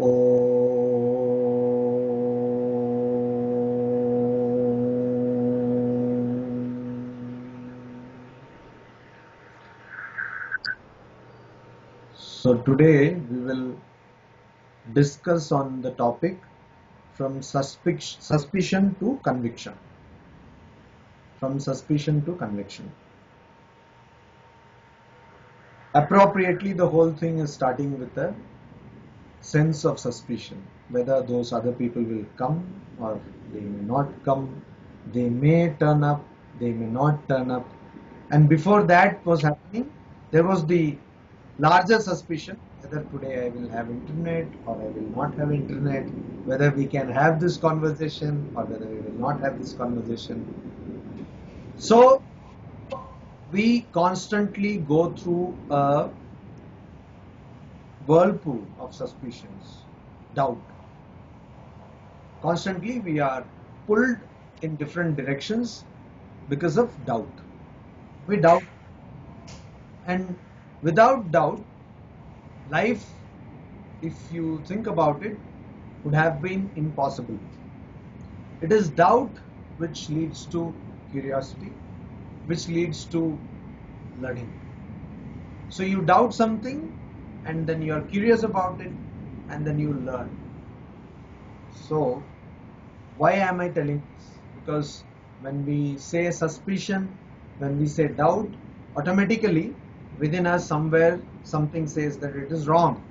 So today we will discuss on the topic from suspicion to conviction. From suspicion to conviction. Appropriately, the whole thing is starting with a sense of suspicion, whether those other people will come or they may not come, they may turn up, they may not turn up. And before that was happening, there was the larger suspicion whether today I will have internet or I will not have internet, whether we can have this conversation or whether we will not have this conversation. So we constantly go through a whirlpool of suspicions, doubt. Constantly we are pulled in different directions because of doubt. We doubt, and without doubt, life, if you think about it, would have been impossible. It is doubt which leads to curiosity, which leads to learning. So you doubt something and then you are curious about it and then you learn. So why am I telling this? Because when we say suspicion, when we say doubt, automatically within us somewhere something says that it is wrong.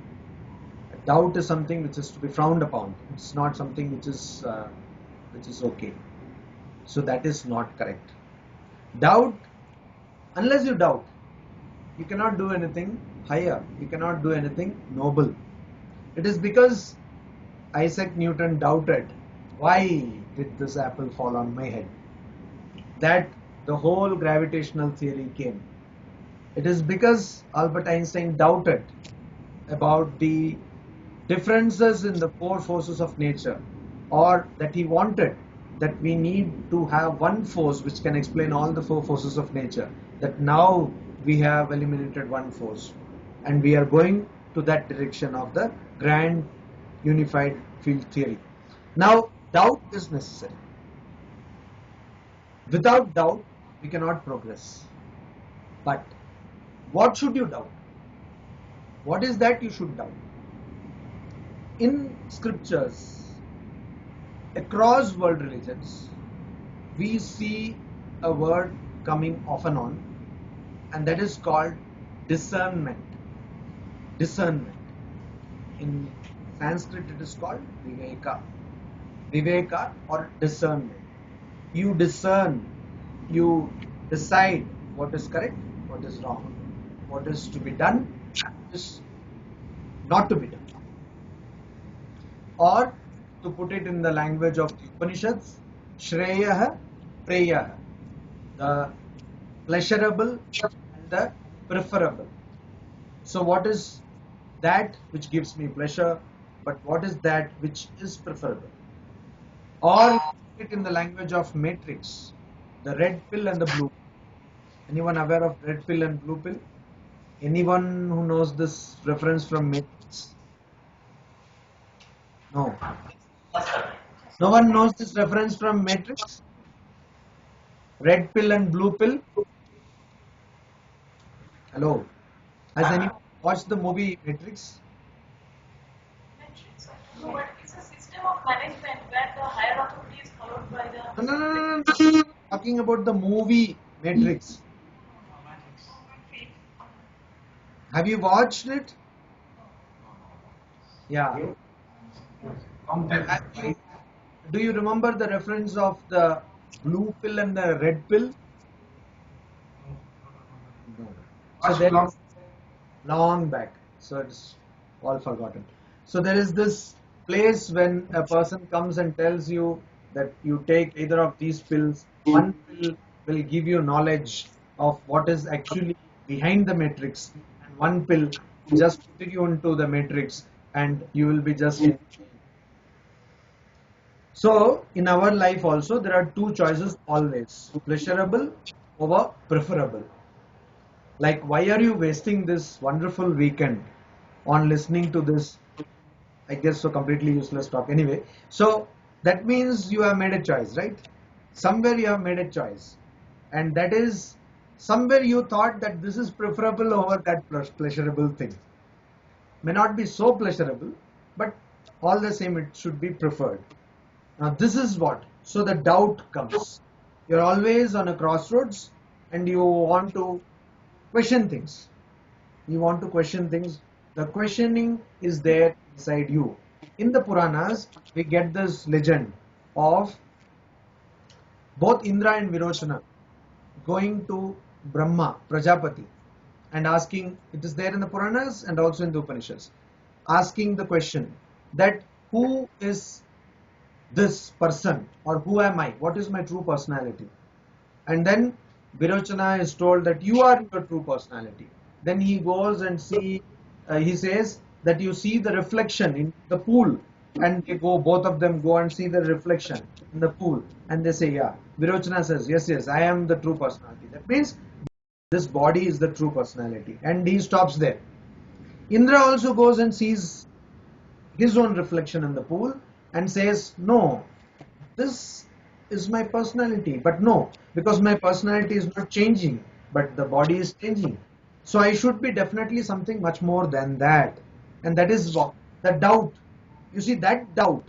Doubt is something which is to be frowned upon. It's not something which is okay. So that is not correct. Doubt, unless you doubt, you cannot do anything higher. You cannot do anything noble. It is because Isaac Newton doubted, why did this apple fall on my head, that the whole gravitational theory came. It is because Albert Einstein doubted about the differences in the four forces of nature, or that he wanted that we need to have one force which can explain all the four forces of nature, that now we have eliminated one force and we are going to that direction of the grand unified field theory. Now doubt is necessary. Without doubt we cannot progress. But what should you doubt? What is that you should doubt? In scriptures, across world religions, we see a word coming off and on, and that is called discernment. Discernment. In Sanskrit it is called viveka. Viveka or discernment. You discern, you decide what is correct, what is wrong, what is to be done, what is not to be done. Or to put it in the language of the Upanishads, Shreyah, Preyah, the pleasurable and the preferable. So what is that which gives me pleasure, but what is that which is preferable? Or put it in the language of matrix, the red pill and the blue. Anyone aware of red pill and blue pill? Anyone who knows this reference from matrix? No. No one knows this reference from Matrix? Red pill and blue pill? Hello. Has anyone watched the movie Matrix? No, but it's a system of management where the higher authority is followed by the... No. Talking about the movie Matrix. Have you watched it? Yeah. Do you remember the reference of the blue pill and the red pill? No. So there is long back. So it's all forgotten. So there is this place when a person comes and tells you that you take either of these pills. One pill will give you knowledge of what is actually behind the matrix, and one pill will just put you into the matrix and you will be just... So in our life also there are two choices always, pleasurable over preferable. Like, why are you wasting this wonderful weekend on listening to this I guess so, completely useless talk anyway. So that means you have made a choice, right? Somewhere you have made a choice, and that is somewhere you thought that this is preferable over that pleasurable thing. May not be so pleasurable, but all the same it should be preferred. Now this is what, so the doubt comes. You're always on a crossroads and you want to question things. You want to question things. The questioning is there inside you. In the Puranas, we get this legend of both Indra and Virochana going to Brahma, Prajapati, and asking, it is there in the Puranas and also in the Upanishads, asking the question that who is this person, or who am I? What is my true personality? And then Virochana is told that you are your true personality. Then he goes and he says that you see the reflection in the pool, and both of them go and see the reflection in the pool, and they say, yeah. Virochana says, yes, I am the true personality. That means this body is the true personality, and he stops there. Indra also goes and sees his own reflection in the pool and says, no, this is my personality. But no, because my personality is not changing, but the body is changing. So I should be definitely something much more than that. And that is what the doubt. You see, that doubt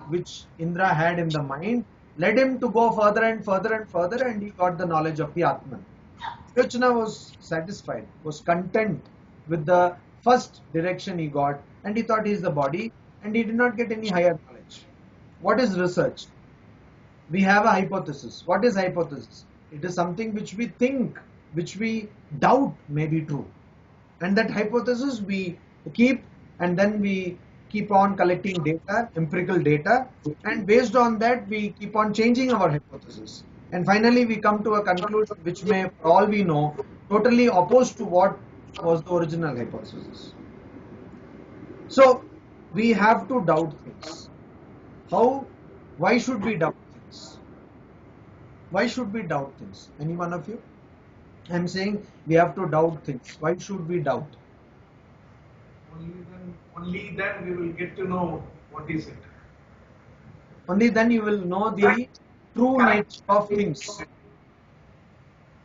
which Indra had in the mind led him to go further and further and further, and he got the knowledge of the Atman. Krishna was satisfied, was content with the first direction he got, and he thought he is the body, and he did not get any higher knowledge. What is research? We have a hypothesis. What is hypothesis? It is something which we think, which we doubt may be true. And that hypothesis we keep, and then we keep on collecting data, empirical data, and based on that we keep on changing our hypothesis. And finally we come to a conclusion which may, for all we know, totally opposed to what was the original hypothesis. So we have to doubt things. How? Why should we doubt things? Why should we doubt things? Any one of you? I'm saying we have to doubt things. Why should we doubt? Only then we will get to know what is it. Only then you will know the true nature of things.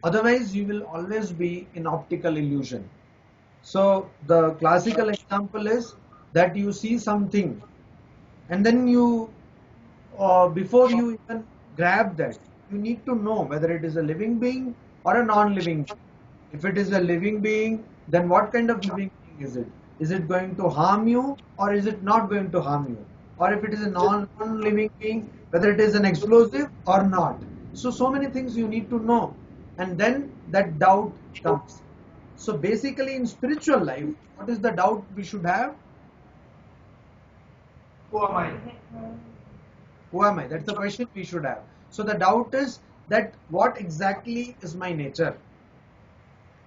Otherwise, you will always be in optical illusion. So the classical example is that you see something, and then you, before you even grab that, you need to know whether it is a living being or a non-living being. If it is a living being, then what kind of living being is it? Is it going to harm you, or is it not going to harm you? Or if it is a non-living being, whether it is an explosive or not. So many things you need to know, and then that doubt comes. So basically in spiritual life, what is the doubt we should have? Who am I? Who am I? That's the question we should have. So the doubt is that what exactly is my nature?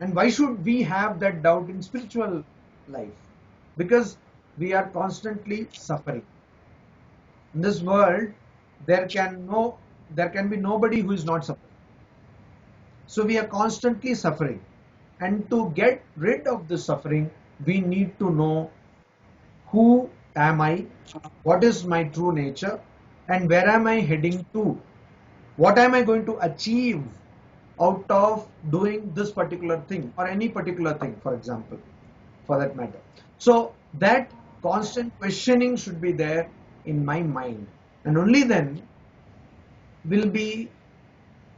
And why should we have that doubt in spiritual life? Because we are constantly suffering. In this world, there can be nobody who is not suffering. So we are constantly suffering. And to get rid of this suffering, we need to know who am I, what is my true nature, and where am I heading to? What am I going to achieve out of doing this particular thing, or any particular thing, for example, for that matter. So that constant questioning should be there in my mind, and only then will be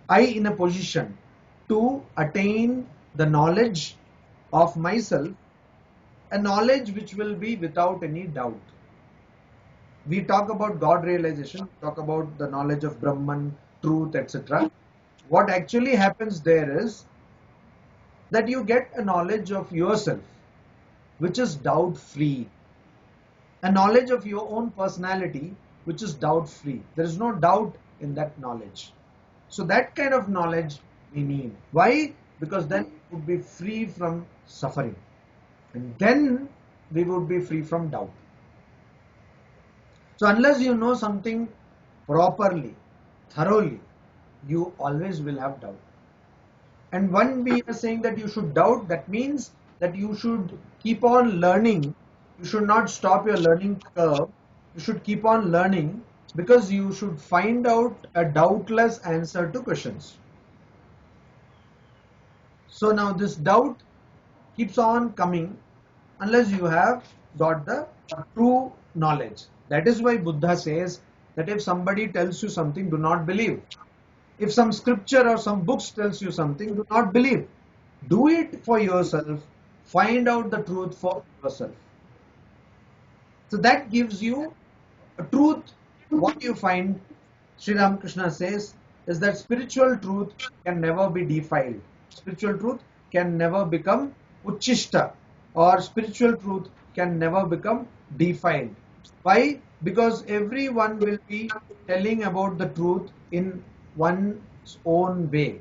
I in a position to attain the knowledge of myself, a knowledge which will be without any doubt. We talk about God realization, talk about the knowledge of Brahman, truth, etc. What actually happens there is that you get a knowledge of yourself which is doubt free, a knowledge of your own personality which is doubt free. There is no doubt in that knowledge. So that kind of knowledge we need. Why? Because then we would be free from suffering, and then we would be free from doubt. So unless you know something properly, thoroughly, you always will have doubt. And when we are saying that you should doubt, that means that you should keep on learning you should not stop your learning curve. You should keep on learning, because you should find out a doubtless answer to questions. So now this doubt keeps on coming unless you have got the true knowledge. That is why Buddha says that if somebody tells you something, do not believe. If some scripture or some books tells you something, do not believe. Do it for yourself. Find out the truth for yourself. So that gives you a truth. What you find, Sri Ramakrishna says, is that spiritual truth can never be defiled. Spiritual truth can never become uchishta, or spiritual truth can never become defiled. Why? Because everyone will be telling about the truth in one's own way.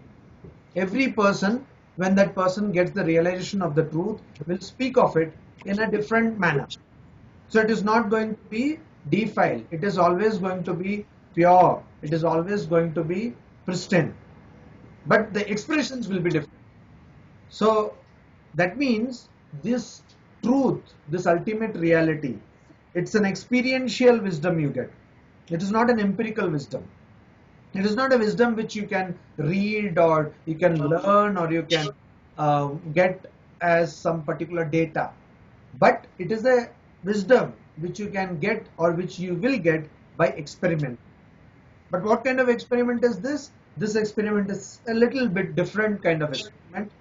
Every person, when that person gets the realization of the truth, will speak of it in a different manner. So it is not going to be defiled. It is always going to be pure. It is always going to be pristine. But the expressions will be different. So that means this truth, this ultimate reality, it's an experiential wisdom you get. It is not an empirical wisdom. It is not a wisdom which you can read or you can learn or you can get as some particular data. But it is a wisdom which you can get or which you will get by experiment. But what kind of experiment is this? This experiment is a little bit different kind of experiment,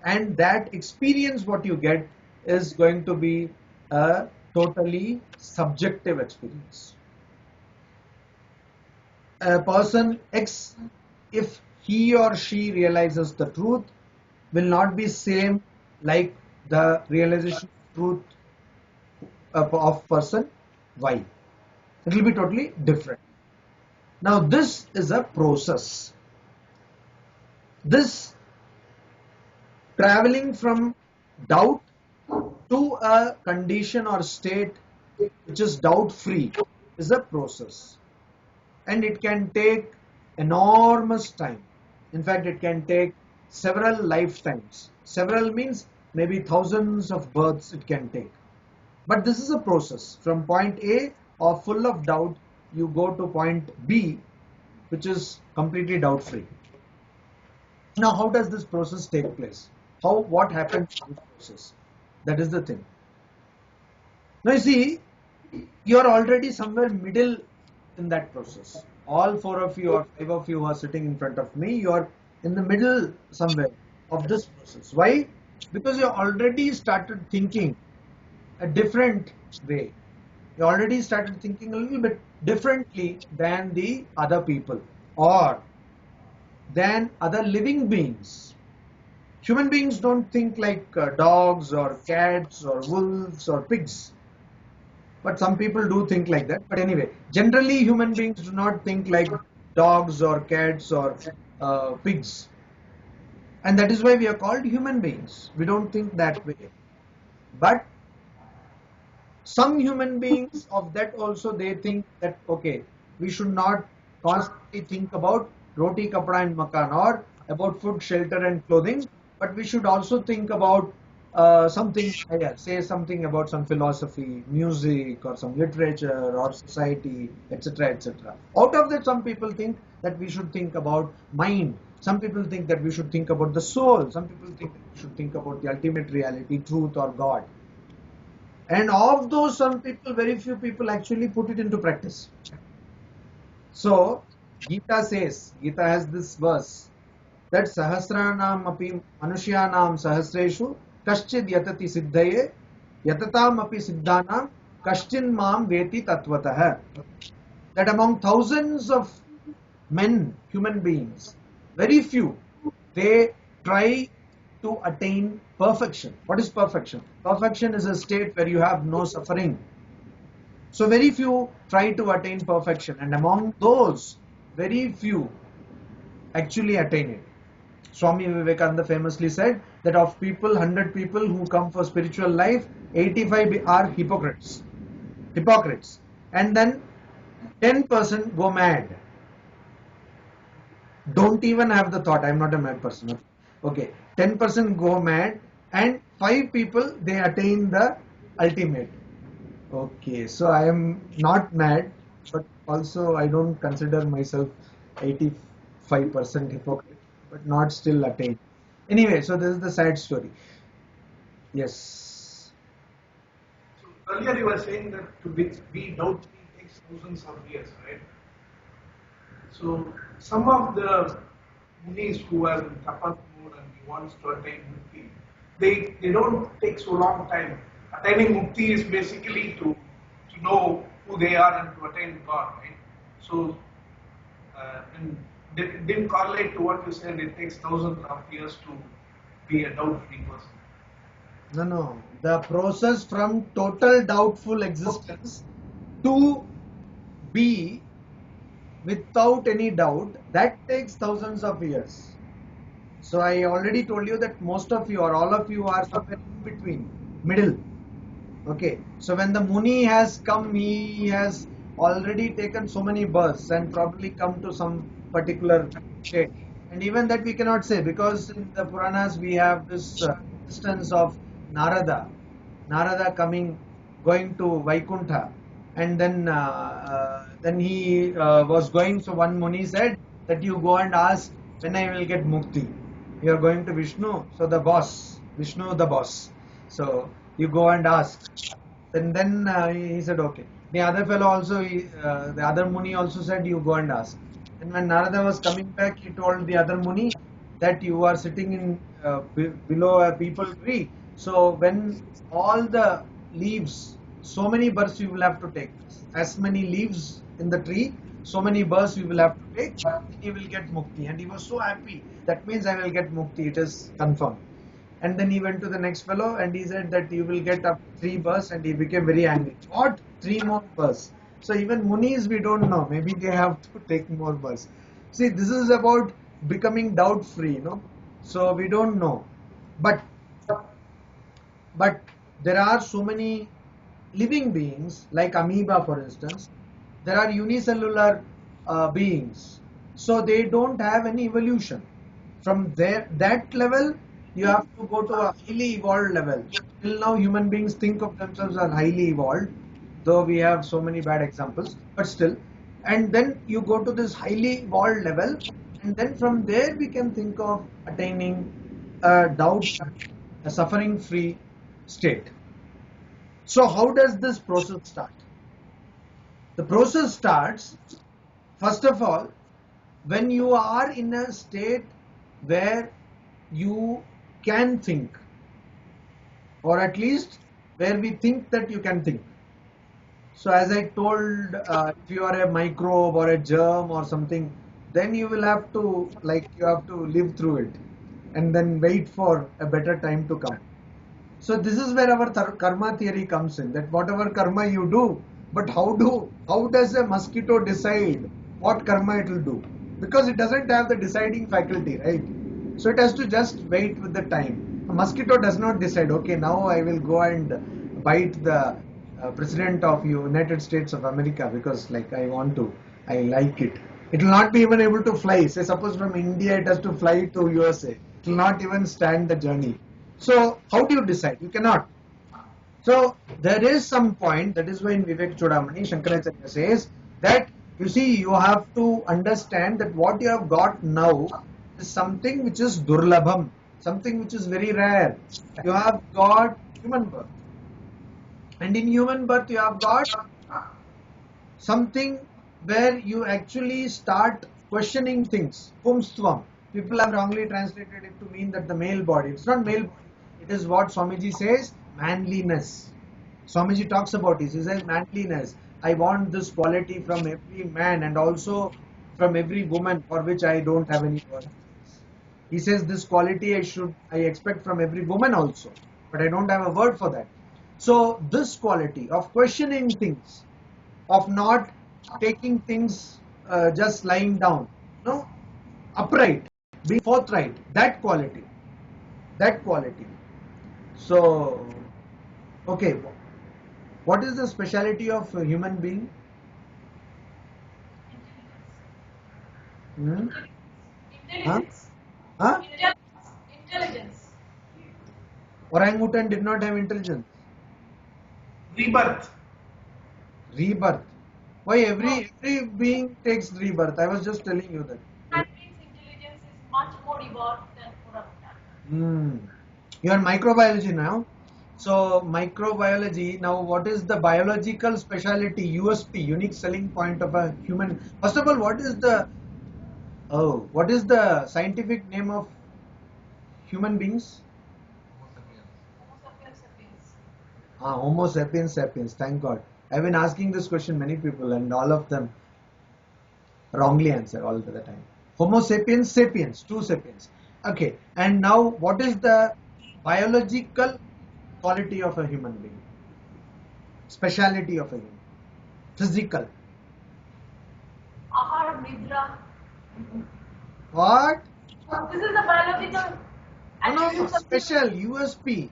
and that experience what you get is going to be a totally subjective experience. A person X, if he or she realizes the truth, will not be same like the realization of truth of person Y. It will be totally different. Now this is a process. This traveling from doubt to a condition or state which is doubt free is a process, and it can take enormous time. In fact, it can take several lifetimes. Several means maybe thousands of births it can take. But this is a process. From point A, or full of doubt, you go to point B, which is completely doubt free. Now how does this process take place? What happens in this process? That is the thing. Now you see, you are already somewhere middle in that process. All four of you or five of you who are sitting in front of me, you are in the middle somewhere of this process. Why? Because you already started thinking a different way. You already started thinking a little bit differently than the other people or than other living beings. Human beings don't think like dogs or cats or wolves or pigs. But some people do think like that. But anyway, generally human beings do not think like dogs or cats or pigs. And that is why we are called human beings. We don't think that way. But some human beings of that also, they think that, okay, we should not constantly think about roti, kapda and makan, or about food, shelter and clothing, but we should also think about something, say something about some philosophy, music, or some literature, or society, etc., etc. Out of that, some people think that we should think about mind. Some people think that we should think about the soul. Some people think that we should think about the ultimate reality, truth, or God. And of those, some people, very few people actually put it into practice. So, Gita says, Gita has this verse, that sahasranam api manushyanam sahasreshu kaschid yatati siddhaye yatatam api siddhanam kaschin mam veti tatvatah. That among thousands of men, human beings, very few, they try to attain perfection. What is perfection? Perfection is a state where you have no suffering. So very few try to attain perfection, and among those, very few actually attain it. Swami Vivekananda famously said that of people, 100 people who come for spiritual life, 85 are hypocrites. And then 10% go mad. Don't even have the thought, I'm not a mad person. Okay, 10% go mad, and 5 people, they attain the ultimate. Okay, so I am not mad, but also I don't consider myself 85% hypocrite, but not still attained. Anyway, so this is the sad story. Yes. So earlier you were saying that to be doubt-free takes thousands of years, right? So some of the munis who are in tapas mode and he wants to attain mukti, they don't take so long time. Attaining mukti is basically to know who they are and to attain God, right? So and it didn't correlate to what you said. It takes thousands of years to be a doubt-free person. No, no. The process from total doubtful existence to be without any doubt, that takes thousands of years. So I already told you that most of you or all of you are somewhere in between, middle. Okay. So when the Muni has come, he has already taken so many births and probably come to some particular state. And even that we cannot say, because in the Puranas we have this instance of Narada. Narada going to Vaikuntha, and then he was going. So one Muni said that you go and ask when I will get mukti. You are going to Vishnu, so the boss, Vishnu the boss. So you go and ask. Then he said okay. The other fellow also, the other Muni also said you go and ask. And when Narada was coming back, he told the other Muni that you are sitting in below a peepal tree. So when all the leaves, so many births you will have to take. As many leaves in the tree, so many births you will have to take, then you will get mukti. And he was so happy. That means I will get mukti. It is confirmed. And then he went to the next fellow and he said that you will get up 3 bus, and he became very angry. What? 3 more bus? So even Munis we don't know. Maybe they have to take more bus. See, this is about becoming doubt free, So we don't know. But but there are so many living beings, like amoeba for instance. There are unicellular beings, so they don't have any evolution. From that level you have to go to a highly evolved level. Till now human beings think of themselves as highly evolved, though we have so many bad examples, but still. And then you go to this highly evolved level, and then from there we can think of attaining a doubt, a suffering free state. So how does this process start? The process starts, first of all, when you are in a state where you can think, or at least where we think that you can think. So as I told, if you are a microbe or a germ or something, then you will have to, you have to live through it and then wait for a better time to come. So this is where our karma theory comes in, that whatever karma you do, but how does a mosquito decide what karma it will do? Because it doesn't have the deciding faculty, right? So it has to just wait with the time. A mosquito does not decide, okay, now I will go and bite the president of United States of America because I like it. It will not be even able to fly. Say suppose from India it has to fly to USA. It will not even stand the journey. So how do you decide? You cannot. So there is some point, that is why in Vivek Chudamani, Shankaracharya says that you see, you have to understand that what you have got now is something which is durlabham, something which is very rare. You have got human birth. And in human birth you have got something where you actually start questioning things. Pumstvam. People have wrongly translated it to mean that the male body. It's not male body. It is what Swamiji says, manliness. Swamiji talks about this. He says manliness. I want this quality from every man and also from every woman for which I don't have any words. He says this quality I expect from every woman also, but I don't have a word for that. So this quality of questioning things, of not taking things just lying down, upright, being forthright, that quality. So, okay, what is the speciality of a human being? Hmm? Huh? Intelligence. Huh? Intelligence. Orangutan did not have intelligence. Rebirth. Rebirth. Why every being takes rebirth? I was just telling you that. Human being's intelligence is much more evolved than orangutan. Hmm. You are microbiology now. So microbiology, now what is the biological speciality, USP, unique selling point of a human? First of all, what is the scientific name of human beings? Homo sapiens sapiens. Homo sapiens sapiens, thank God. I've been asking this question many people and all of them wrongly answer all the time. Homo sapiens sapiens, two sapiens. Okay, and now what is the biological quality of a human being? Speciality of a human? Physical. Ahara Nidra. What? This is the biological No, attributes of special USP,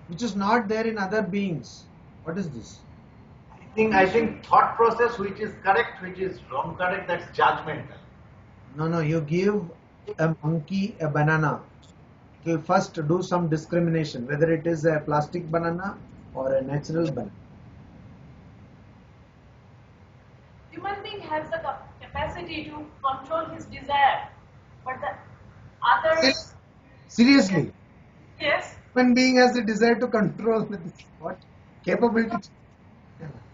which is not there in other beings. What is this? I think thought process which is correct, which is wrong correct, that's judgmental. No, you give a monkey a banana. It will first do some discrimination, whether it is a plastic banana or a natural banana. human being has the capacity to control his desire, but the others, Seriously, yes, human being has the desire to control this. What capability?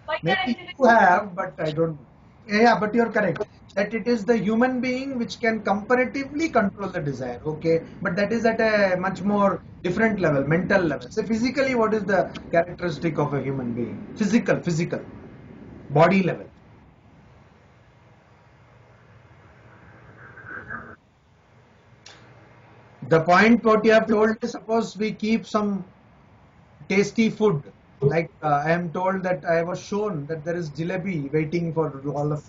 like an Maybe intelligent. you have, but I don't know. Yeah, but you're correct. That it is the human being which can comparatively control the desire. Okay, but that is at a much more different level, mental level. So physically, what is the characteristic of a human being? Physical, body level. The point what you have told is, suppose we keep some tasty food. Like I am told that I was shown that there is jalebi waiting for all of.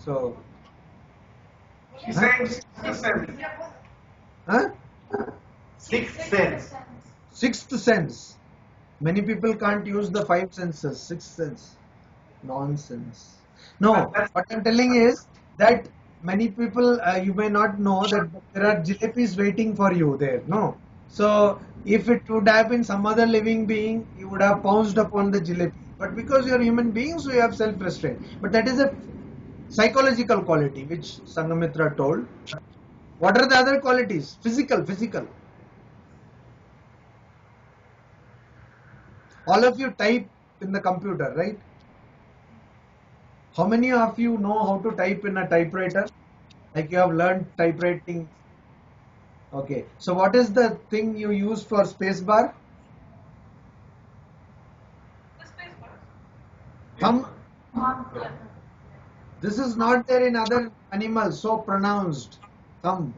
So, She's saying sixth sense. huh? Sixth sense. Sixth sense. Many people can't use the five senses. Sixth sense. Nonsense. No, what I'm telling is that many people, you may not know that there are jalebis waiting for you there. No. So, if it would have been some other living being, you would have pounced upon the jalebi. But because you are human beings, so you have self-restraint. But that is a psychological quality which Sangamitra told. What are the other qualities? Physical. All of you type in the computer, right? How many of you know how to type in a typewriter? Like you have learned typewriting. Okay. So what is the thing you use for spacebar? The space bar. Thumb. Yeah. This is not there in other animals. So pronounced. Thumb.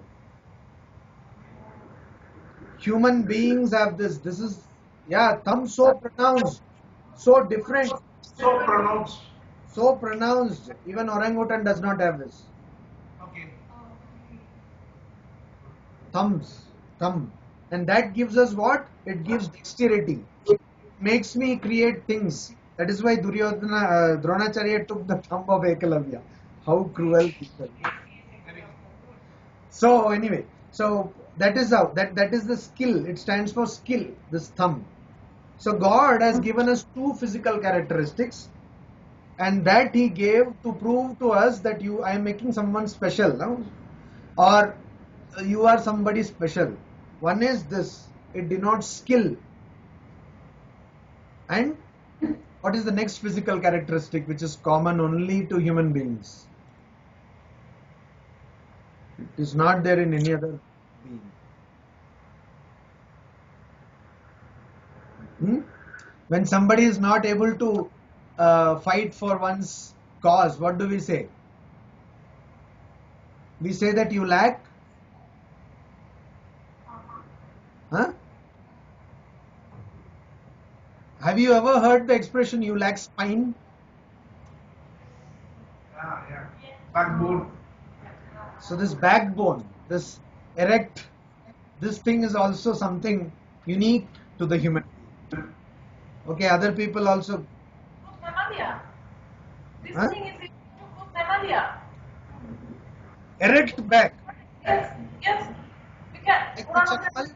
Human beings have this. This is, yeah, thumb so pronounced. So different. So pronounced. So pronounced. Even orangutan does not have this. Okay. Thumb. And that gives us what? It gives dexterity. It makes me create things. That is why Dronacharya took the thumb of Ekalavya. How cruel people. So anyway, so that is how, that is the skill. It stands for skill, this thumb. So God has given us two physical characteristics, and that He gave to prove to us that I am making someone special, no? Or you are somebody special. One is this, it denotes skill. And what is the next physical characteristic which is common only to human beings? It is not there in any other being. When somebody is not able to fight for one's cause, what do we say? We say that you lack. Huh? Have you ever heard the expression you lack spine? Yeah. Backbone. So this backbone, this erect, this thing is also something unique to the human. Okay, other people also. Good mammalia. This Huh? thing is equal to good mammalia. Erect back. Yes. We can. Like the Chakmal.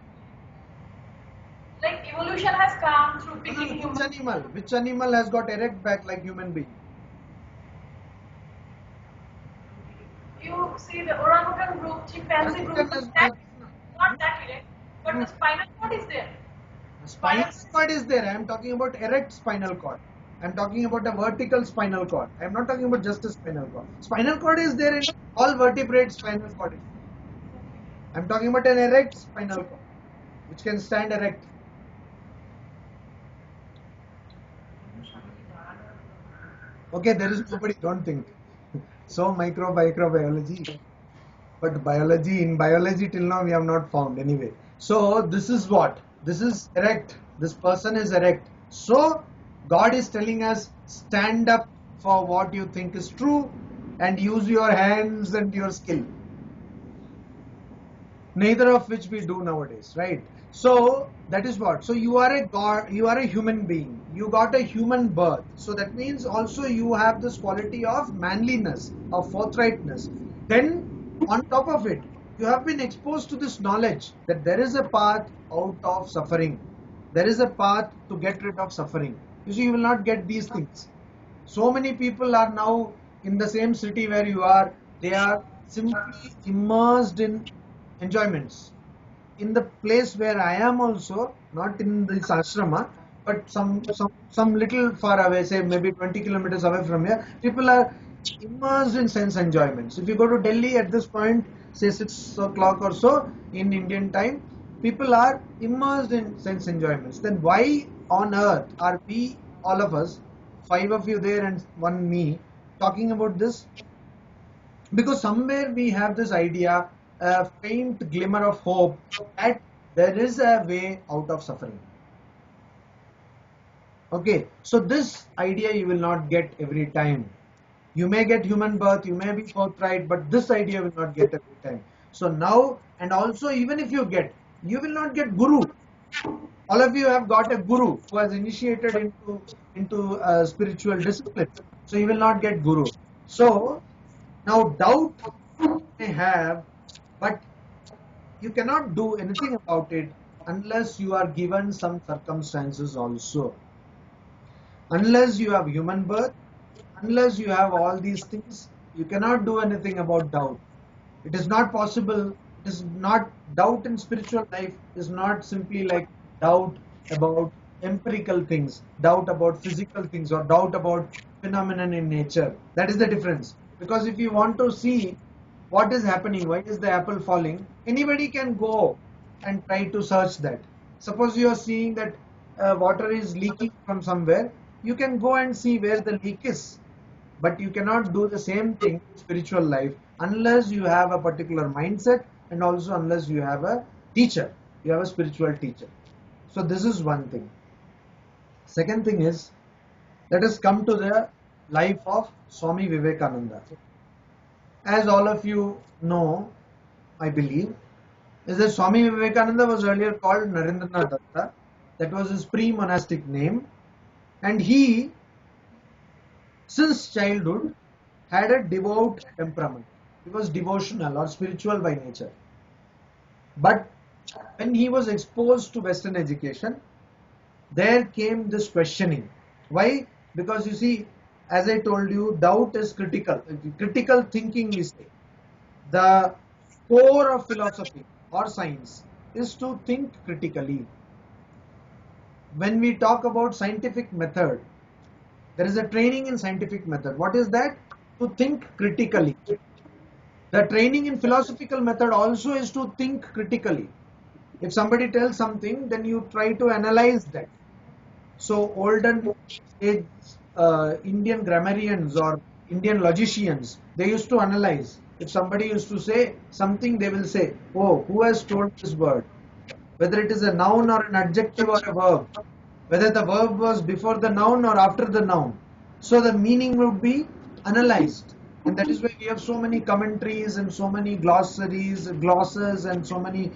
Like evolution has come through picking Which humans. animal? Which animal has got erect back like human being? You see the orangutan group, chimpanzee group, Orangutan has not that erect, but the spinal cord is there. spinal cord is there. I am talking about erect spinal cord. I am talking about a vertical spinal cord. I am not talking about just a spinal cord. Spinal cord is there in all vertebrate spinal cord. I am talking about an erect spinal cord, which can stand erect. Okay, there is nobody, don't think. So microbiology. But in biology till now we have not found anyway. So this is what? This is erect. This person is erect. So God is telling us, stand up for what you think is true and use your hands and your skill. Neither of which we do nowadays, right? So that is what. So you are a God, you are a human being. You got a human birth. So that means also you have this quality of manliness, of forthrightness. Then on top of it, you have been exposed to this knowledge that there is a path out of suffering. There is a path to get rid of suffering. You see, you will not get these things. So many people are now in the same city where you are. They are simply immersed in enjoyments. In the place where I am also, not in this ashrama, but some little far away, say maybe 20 kilometers away from here, people are immersed in sense enjoyments. If you go to Delhi at this point, say 6 o'clock or so in Indian time, people are immersed in sense enjoyments. Then why on earth are we, all of us, 5 of you there and 1 me, talking about this? Because somewhere we have this idea, a faint glimmer of hope that there is a way out of suffering. Okay, so this idea you will not get every time. You may get human birth, you may be forthright, but this idea will not get every time. So now, and also even if you get, you will not get guru. All of you have got a guru who has initiated into spiritual discipline. So you will not get guru. So now doubt you may have, but you cannot do anything about it unless you are given some circumstances also. Unless you have human birth, unless you have all these things, you cannot do anything about doubt. It is not possible. It is not, doubt in spiritual life is not simply like doubt about empirical things, doubt about physical things, or doubt about phenomenon in nature. That is the difference. Because if you want to see what is happening, why is the apple falling, anybody can go and try to search that. Suppose you are seeing that water is leaking from somewhere, you can go and see where the leak is. But you cannot do the same thing in spiritual life unless you have a particular mindset and also unless you have a teacher, you have a spiritual teacher. So this is one thing. Second thing is, let us come to the life of Swami Vivekananda. As all of you know, I believe, is that Swami Vivekananda was earlier called Narendranath Datta. That was his pre-monastic name. And he, since childhood, had a devout temperament. He was devotional or spiritual by nature. But when he was exposed to Western education, there came this questioning. Why? Because you see, as I told you, doubt is critical. Critical thinking is the core of philosophy or science is to think critically. When we talk about scientific method, there is a training in scientific method. What is that? To think critically. The training in philosophical method also is to think critically. If somebody tells something, then you try to analyze that. So olden age Indian grammarians or Indian logicians, they used to analyze. If somebody used to say something, they will say, oh, who has told this word? Whether it is a noun or an adjective or a verb. Whether the verb was before the noun or after the noun. So the meaning would be analyzed. And that is why we have so many commentaries and so many glossaries, glosses and so many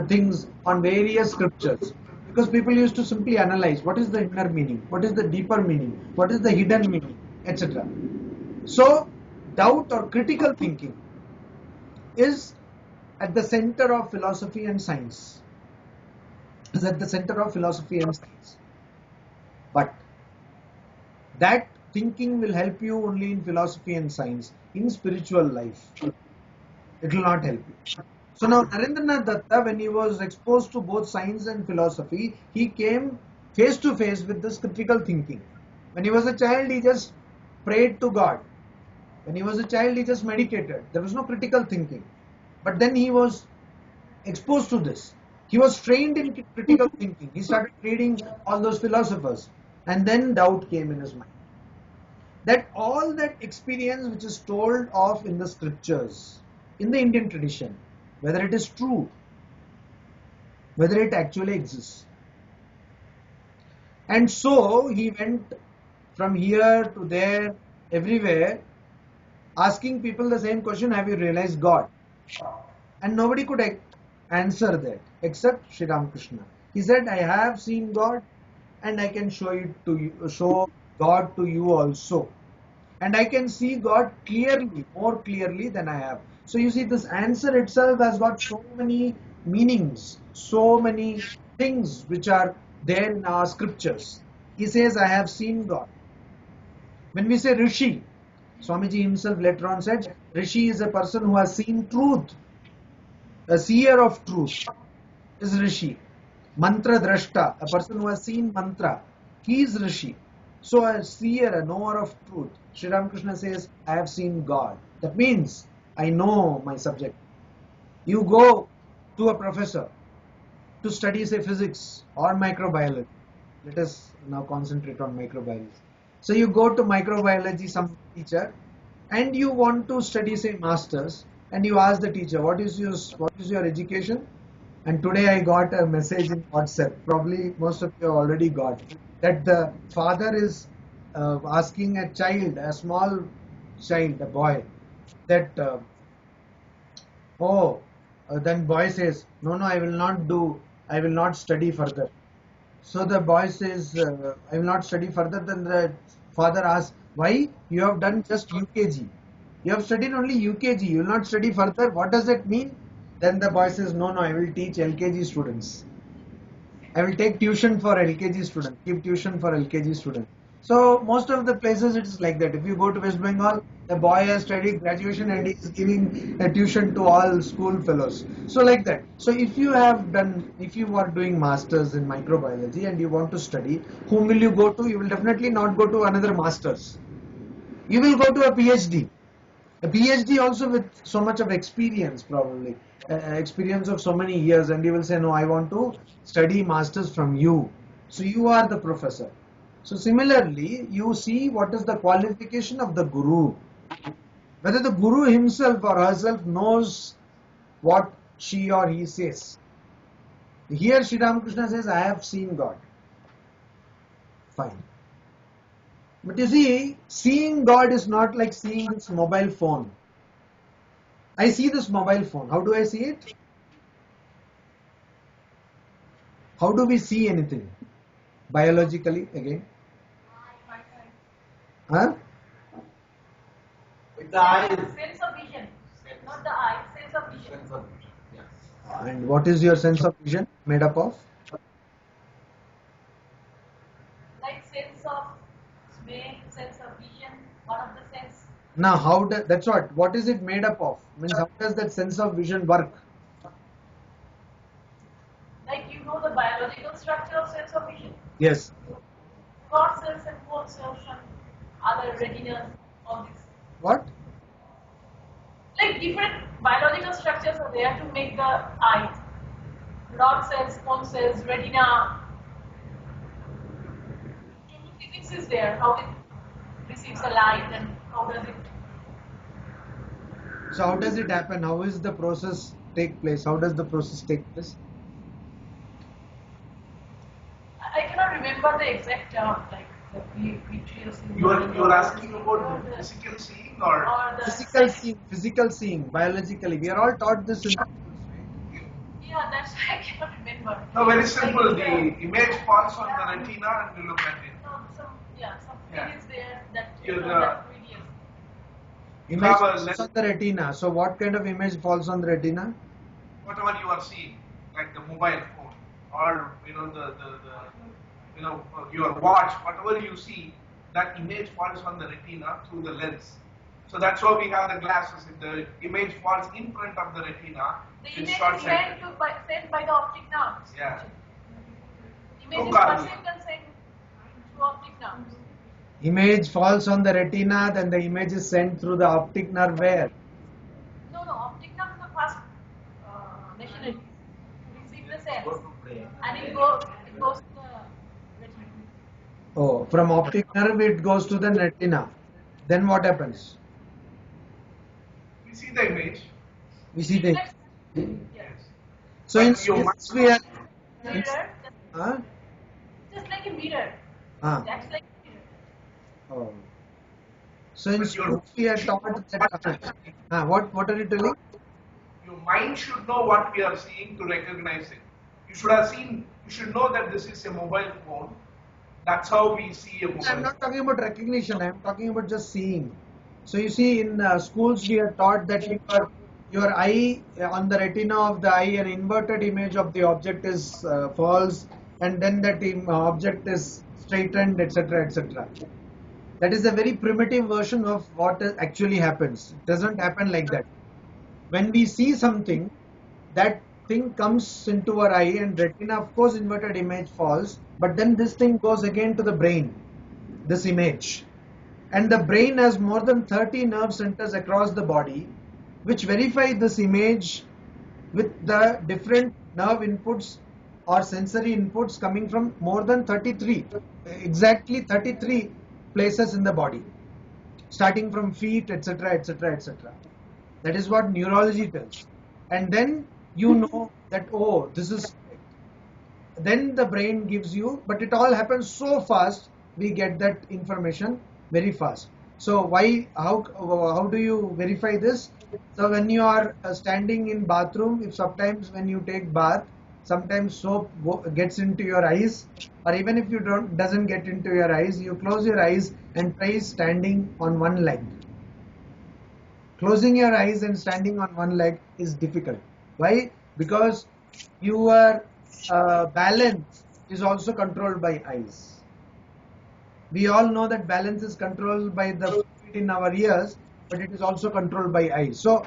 things on various scriptures. Because people used to simply analyze what is the inner meaning, what is the deeper meaning, what is the hidden meaning, etc. So doubt or critical thinking is at the center of philosophy and science. is at the center of philosophy and science. But that thinking will help you only in philosophy and science. In spiritual life, it will not help you. So now Narendranath Datta, when he was exposed to both science and philosophy, he came face to face with this critical thinking. When he was a child, he just prayed to God. When he was a child, he just meditated. There was no critical thinking. But then he was exposed to this. He was trained in critical thinking. He started reading all those philosophers. And then doubt came in his mind. That all that experience which is told of in the scriptures, in the Indian tradition, whether it is true, whether it actually exists. And so he went from here to there, everywhere, asking people the same question, have you realized God? And nobody could answer that except Sri Ramakrishna. He said, I have seen God and I can show God to you also. And I can see God clearly, more clearly than I have. So you see, this answer itself has got so many meanings, so many things which are there in our scriptures. He says, I have seen God. When we say Rishi, Swamiji himself later on said, Rishi is a person who has seen truth. A seer of truth is Rishi. Mantra Drashta, a person who has seen mantra, he is Rishi. So a seer, a knower of truth. Sri Ramakrishna says, I have seen God. That means I know my subject. You go to a professor to study, say, physics or microbiology. Let us now concentrate on microbiology. So you go to microbiology, some teacher, and you want to study, say, masters, and you ask the teacher, what is your education? And today I got a message in WhatsApp, probably most of you already got, that the father is asking a child, a small child, a boy, that, then boy says, no, I will not study further. So the boy says, I will not study further. Then the father asks, why? You have done just UKG. You have studied only UKG. You will not study further. What does that mean? Then the boy says, no, I will teach LKG students. I will take tuition for LKG students, give tuition for LKG students. So most of the places it is like that. If you go to West Bengal, the boy has studied graduation and he is giving a tuition to all school fellows. So like that. So if you are doing masters in microbiology and you want to study, whom will you go to? You will definitely not go to another masters. You will go to a PhD. A PhD also with so much of experience, probably experience of so many years, and you will say, no, I want to study masters from you. So you are the professor. So similarly, you see what is the qualification of the guru. Whether the guru himself or herself knows what she or he says. Here Sri Ramakrishna says, I have seen God. Fine. But you see, seeing God is not like seeing this mobile phone. I see this mobile phone. How do I see it? How do we see anything? Biologically, again? Huh? With the eyes. Sense of vision. Not the eye, sense of vision. Sense of vision. Yes. And what is your sense of vision made up of? Like sense of smell, sense of vision, one of the sense. Now, that's what is it made up of? Means how does that sense of vision work? Like you know the biological structure of sense of vision. Yes. Rod cells and bone cells and other retinas, all this. What? Like different biological structures are there to make the eye. Rod cells, bone cells, retina. Physics is there, how it receives a light and how does it. So how does it happen? How is the process take place? How does the process take place? I cannot remember the exact term, like the vitreous. You are asking about the physical seeing or the Physical seeing, biologically. We are all taught this in yeah, that's why I cannot remember. no, very simple. The image falls on the retina and you look at it. No, some Yeah. thing is there that You're that radius. image falls on the retina. So what kind of image falls on the retina? Whatever you are seeing, like the mobile phone or your watch, whatever you see, that image falls on the retina through the lens. So that's why we have the glasses. If the image falls in front of the retina, The it's image is short-sighted. sent by the optic nerves. Yeah. Image is No perceived and sent through optic nerves. Image falls on the retina, then the image is sent through the optic nerve where? No, optic nerve is the first machinery to receive the sense, Go to brain. and it goes to the retina. Oh, from optic nerve it goes to the retina. Then what happens? We see the image. We see the. Yes. So in But your space we are. Mirror, Huh? just like a mirror. Ah. That's like a mirror. Oh. So in But your- schools we are taught that. What are you telling? Your mind should know what we are seeing to recognize it. You should know that this is a mobile phone. That's how we see a mobile I'm not talking about recognition. I'm talking about just seeing. So you see, in schools we are taught that your eye on the retina of the eye, an inverted image of the object is falls, and then that object is straightened, etc., etc. That is a very primitive version of what actually happens. It doesn't happen like that. When we see something, that thing comes into our eye and retina, of course inverted image falls, but then this thing goes again to the brain, this image. And the brain has more than 30 nerve centers across the body which verify this image with the different nerve inputs or sensory inputs coming from more than 33, exactly 33 places in the body, starting from feet, etc., etc., etc. That is what neurology tells. And then you know that, oh, this is correct. Then the brain gives you, but it all happens so fast, we get that information very fast. So how do you verify this? So when you are standing in bathroom, if sometimes when you take bath, sometimes soap gets into your eyes, or even if you doesn't get into your eyes, you close your eyes and try standing on one leg. Closing your eyes and standing on one leg is difficult. Why? Because your balance is also controlled by eyes. We all know that balance is controlled by the fluid in our ears, but it is also controlled by eyes. So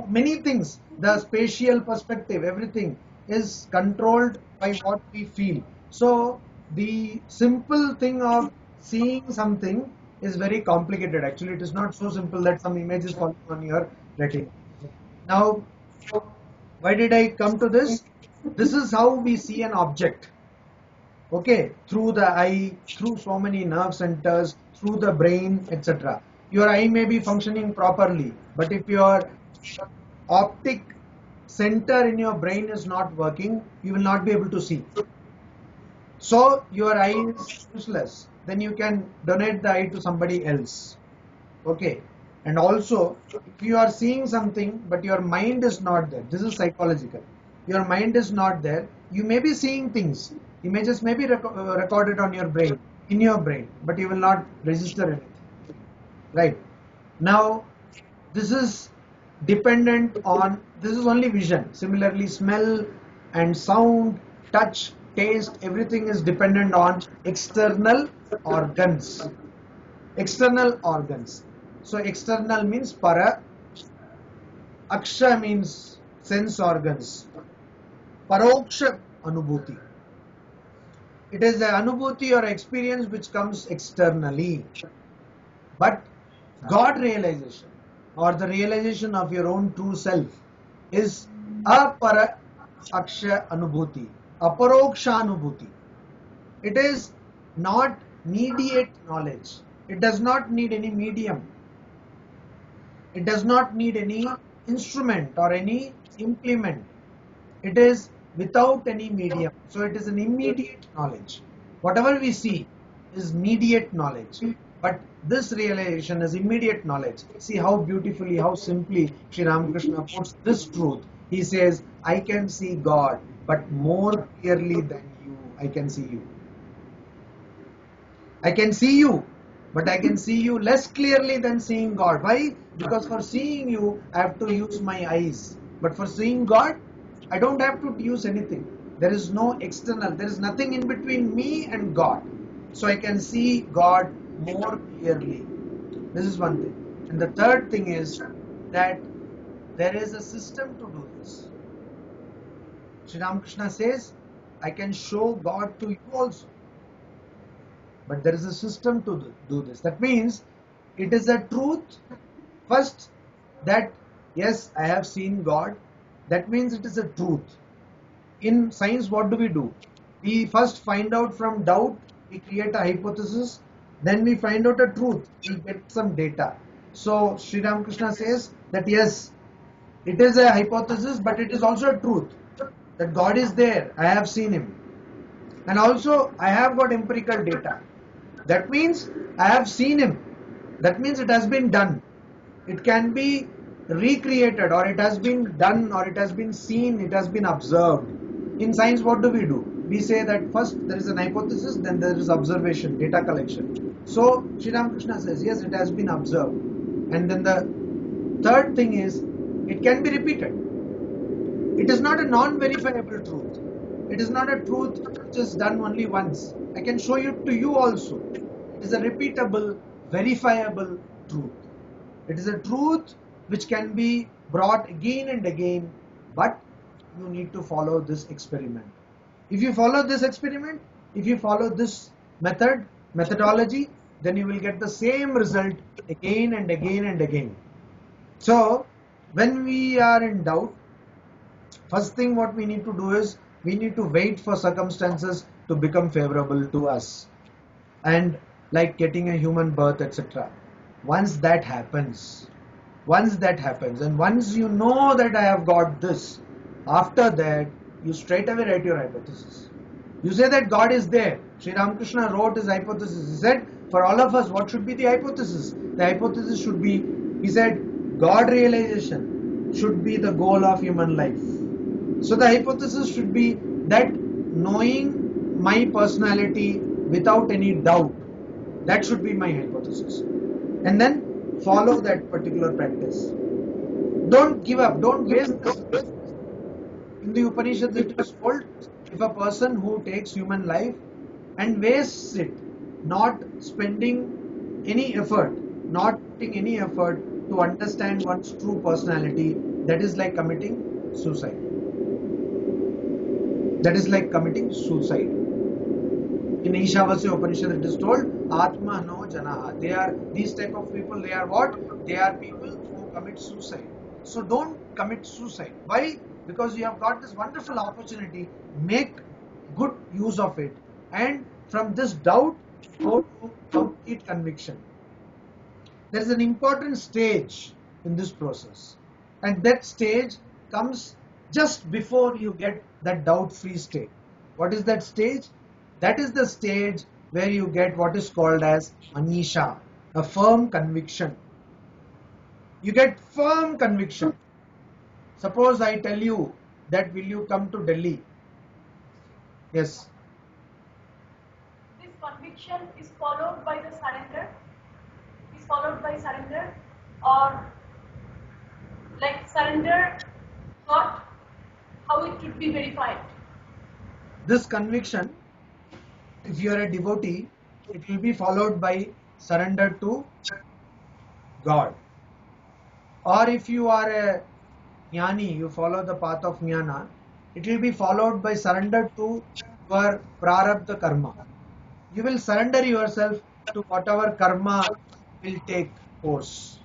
many things, the spatial perspective, everything is controlled by what we feel. So the simple thing of seeing something is very complicated. Actually, it is not so simple that some image is falling on your retina. Now, why did I come to this? This is how we see an object. Okay, through the eye, through so many nerve centers, through the brain, etc. Your eye may be functioning properly, but if your optic center in your brain is not working, you will not be able to see. So your eye is useless. Then you can donate the eye to somebody else. Okay. And also, if you are seeing something, but your mind is not there, this is psychological. Your mind is not there. You may be seeing things. Images may be recorded on your brain, in your brain, but you will not register anything. Right. Now, this is dependent on, this is only vision. Similarly, smell and sound, touch, taste, everything is dependent on external organs. External organs. So external means para, aksha means sense organs, paroksha anubhuti. It is the anubhuti or experience which comes externally. But God realization or the realization of your own true self is apara aksha anubhuti, aparoksha anubhuti. It is not mediate knowledge. It does not need any medium. It does not need any instrument or any implement. It is without any medium. So it is an immediate knowledge. Whatever we see is mediate knowledge. But this realization is immediate knowledge. See how beautifully, how simply Sri Ramakrishna puts this truth. He says, I can see God, but more clearly than you, I can see you. I can see you, but I can see you less clearly than seeing God. Why? Because for seeing you, I have to use my eyes. But for seeing God, I don't have to use anything. There is no external, there is nothing in between me and God. So I can see God more clearly. This is one thing. And the third thing is that there is a system to do this. Sri Ramakrishna says, I can show God to you also. But there is a system to do this. That means it is a truth first that yes, I have seen God. That means it is a truth. In science, what do? We first find out from doubt, we create a hypothesis, then we find out a truth, we get some data. So Sri Ramakrishna says that yes, it is a hypothesis, but it is also a truth that God is there. I have seen Him. And also I have got empirical data. That means I have seen Him. That means it has been done. It can be recreated, or it has been done, or it has been seen, it has been observed. In science, what do? We say that first there is an hypothesis, then there is observation, data collection. So Sri Ramakrishna says, yes, it has been observed. And then the third thing is, it can be repeated. It is not a non-verifiable truth. It is not a truth which is done only once. I can show it to you also. It is a repeatable, verifiable truth. It is a truth which can be brought again and again, but you need to follow this experiment. If you follow this experiment, if you follow this methodology, then you will get the same result again and again and again. So, when we are in doubt, first thing what we need to do is, we need to wait for circumstances to become favorable to us. And like getting a human birth, etc. Once that happens, and once you know that I have got this, after that, you straight away write your hypothesis. You say that God is there. Sri Ramakrishna wrote his hypothesis. He said, for all of us, what should be the hypothesis? The hypothesis should be, he said, God realization should be the goal of human life. So the hypothesis should be that knowing my personality without any doubt, that should be my hypothesis. And then follow that particular practice. Don't give up, don't waste this. In the Upanishads it is told, if a person who takes human life and wastes it, not spending any effort, not putting any effort to understand one's true personality, that is like committing suicide. That is like committing suicide. In Ishavasya Upanishad it is told, Atma no janaha. These type of people, they are what? They are people who commit suicide. So don't commit suicide. Why? Because you have got this wonderful opportunity. Make good use of it. And from this doubt, go to complete conviction. There is an important stage in this process. And that stage comes just before you get that doubt-free state. What is that stage? That is the stage where you get what is called as anisha, a firm conviction. You get firm conviction. Suppose I tell you that will you come to Delhi? Yes. This conviction is followed by the surrender? Is followed by surrender? Or like surrender thought, how it should be verified? This conviction, if you are a devotee, it will be followed by surrender to God. Or if you are a jnani, you follow the path of jnana, it will be followed by surrender to your prarabdha karma. You will surrender yourself to whatever karma will take course.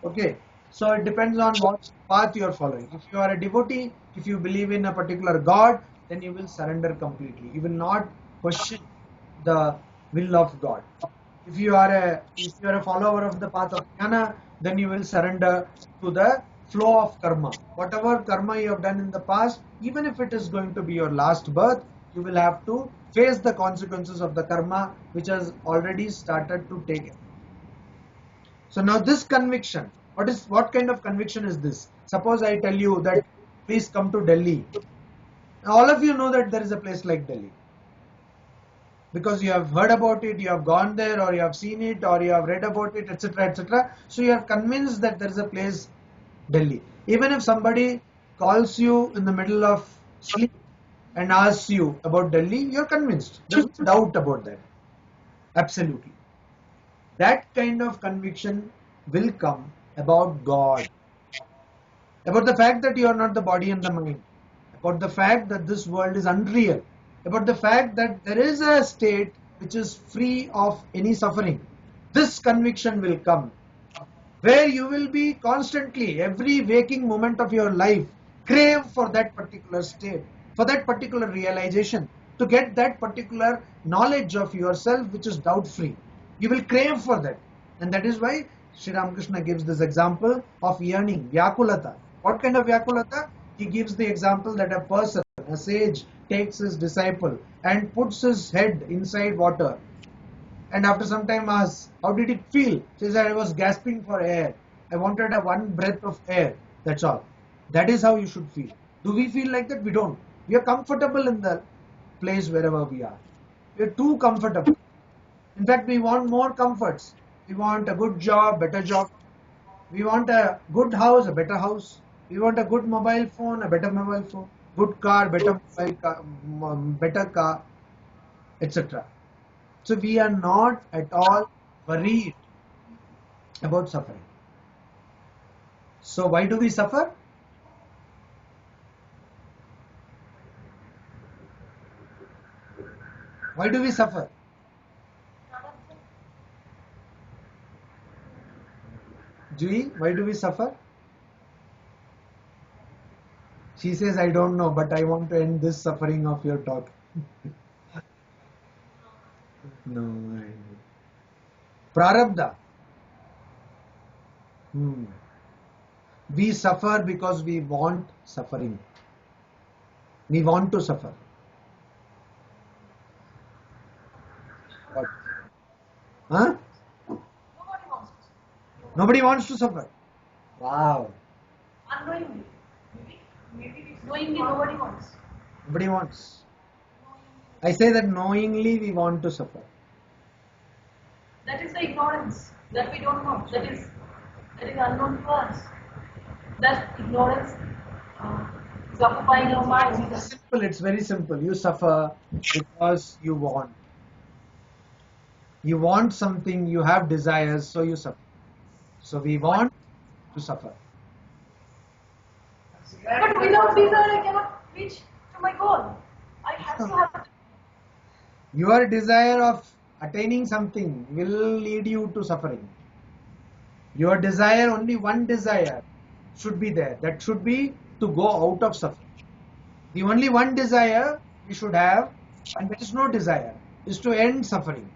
Okay, so it depends on what path you are following. If you are a devotee, if you believe in a particular God, then you will surrender completely. You will not question the will of God. If you are a follower of the path of jnana, then you will surrender to the flow of karma. Whatever karma you have done in the past, even if it is going to be your last birth, you will have to face the consequences of the karma which has already started to take. So now this conviction, what kind of conviction is this? Suppose I tell you that please come to Delhi. All of you know that there is a place like Delhi. Because you have heard about it, you have gone there, or you have seen it, or you have read about it, etc., etc. So you are convinced that there is a place, Delhi. Even if somebody calls you in the middle of sleep and asks you about Delhi, you're convinced. There's no doubt about that. Absolutely. That kind of conviction will come about God, about the fact that you are not the body and the mind, about the fact that this world is unreal, about the fact that there is a state which is free of any suffering. This conviction will come, where you will be constantly, every waking moment of your life, crave for that particular state, for that particular realization, to get that particular knowledge of yourself which is doubt free. You will crave for that. And that is why Sri Ramakrishna gives this example of yearning, Vyakulata. What kind of Vyakulata? He gives the example that a person, a sage, takes his disciple and puts his head inside water. And after some time asks, how did it feel? He says, I was gasping for air. I wanted a one breath of air. That's all. That is how you should feel. Do we feel like that? We don't. We are comfortable in the place wherever we are. We are too comfortable. In fact, we want more comforts. We want a good job, better job. We want a good house, a better house. We want a good mobile phone, a better mobile phone. Good car, better mobile car, better car, etc. So we are not at all worried about suffering. So why do we suffer? Why do we suffer? Jui, why do we suffer? She says, I don't know, but I want to end this suffering of your talk. No, I know. Prarabdha. We suffer because we want suffering. We want to suffer. What? Huh? Nobody wants to. Nobody wants to suffer. Wow. Unknowingly. Maybe knowingly nobody wants. Nobody wants. I say that knowingly we want to suffer. That is the ignorance that we don't know. That is unknown to us. That ignorance is occupying our mind. It's simple. It's very simple. You suffer because you want. You want something. You have desires, so you suffer. So we want to suffer. But without desire, I cannot reach to my goal. I have to have. Your desire of attaining something will lead you to suffering. Your desire, only one desire should be there. That should be to go out of suffering. The only one desire we should have, and there is no desire, is to end suffering.